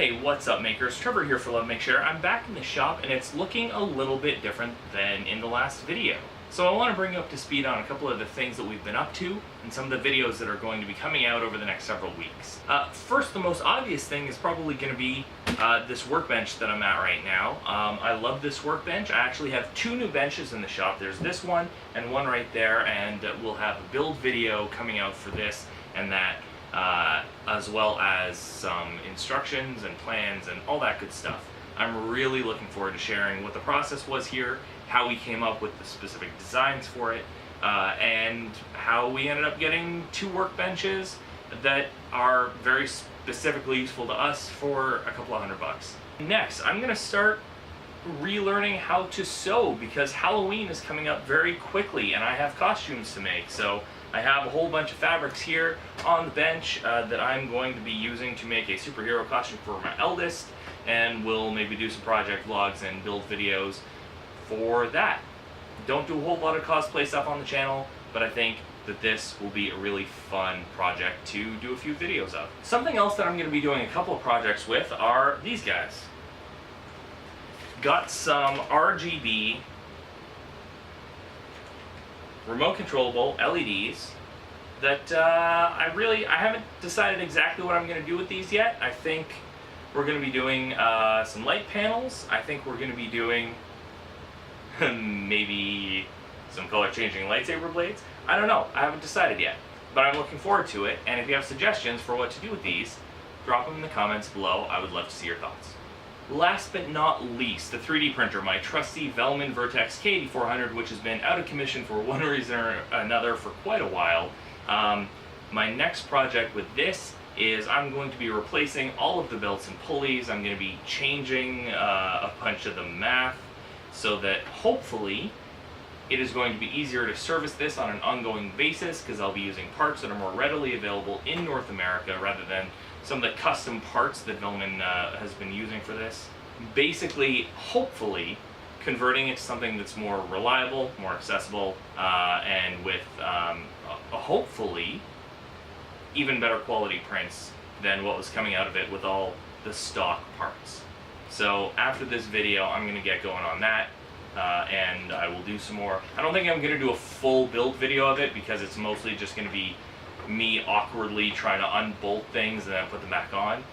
Hey, what's up makers? Trevor here for Love Make Share. I'm back in the shop and it's looking a little bit different than in the last video. So I want to bring you up to speed on a couple of the things that we've been up to and some of the videos that are going to be coming out over the next several weeks. First, the most obvious thing is probably going to be this workbench that I'm at right now. I love this workbench. I actually have two new benches in the shop. There's this one and one right there, and we'll have a build video coming out for this and that. As well as some instructions and plans and all that good stuff. I'm really looking forward to sharing what the process was here, how we came up with the specific designs for it, and how we ended up getting two workbenches that are very specifically useful to us for a couple of $100. Next, I'm going to start relearning how to sew because Halloween is coming up very quickly and I have costumes to make. So I have a whole bunch of fabrics here on the bench that I'm going to be using to make a superhero costume for my eldest, and we'll maybe do some project vlogs and build videos for that. Don't do a whole lot of cosplay stuff on the channel, but I think that this will be a really fun project to do a few videos of. Something else that I'm going to be doing a couple of projects with are these guys. Got some RGB remote controllable LEDs that I haven't decided exactly what I'm going to do with these yet. I think we're going to be doing some light panels. I think we're going to be doing maybe some color changing lightsaber blades. I don't know. I haven't decided yet, but I'm looking forward to it. And if you have suggestions for what to do with these, drop them in the comments below. I would love to see your thoughts. Last but not least, the 3D printer, my trusty Velleman Vertex K8400, which has been out of commission for one reason or another for quite a while. My next project with this is I'm going to be replacing all of the belts and pulleys. I'm going to be changing a bunch of the math so that hopefully it is going to be easier to service this on an ongoing basis because I'll be using parts that are more readily available in North America rather than some of the custom parts that Velleman has been using for this. Basically, hopefully, converting it to something that's more reliable, more accessible, and with hopefully even better quality prints than what was coming out of it with all the stock parts. So after this video, I'm going to get going on that, and I will do some more. I don't think I'm going to do a full build video of it because it's mostly just going to be me awkwardly trying to unbolt things and then put them back on.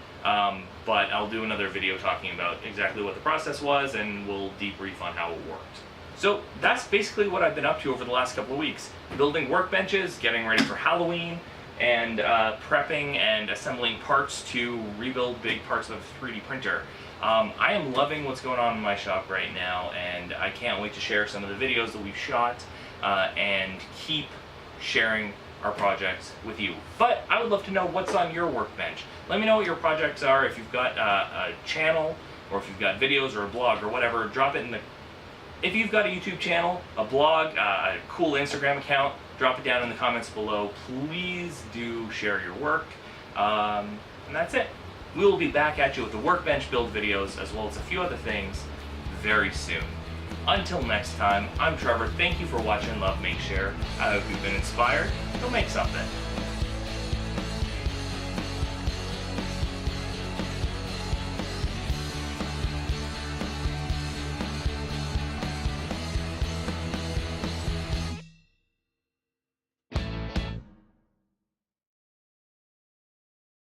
But I'll do another video talking about exactly what the process was and we'll debrief on how it worked. So that's basically what I've been up to over the last couple of weeks. Building workbenches, getting ready for Halloween, and prepping and assembling parts to rebuild big parts of a 3D printer. I am loving what's going on in my shop right now, and I can't wait to share some of the videos that we've shot and keep sharing our projects with you. But I would love to know what's on your workbench. Let me know what your projects are. If you've got a channel, or if you've got videos or a blog or whatever, drop it in the... If you've got a YouTube channel, a blog, a cool Instagram account, drop it down in the comments below. Please do share your work. And that's it. We will be back at you with the workbench build videos as well as a few other things very soon. Until next time, I'm Trevor. Thank you for watching Love Make Share. I hope you've been inspired. Go make something.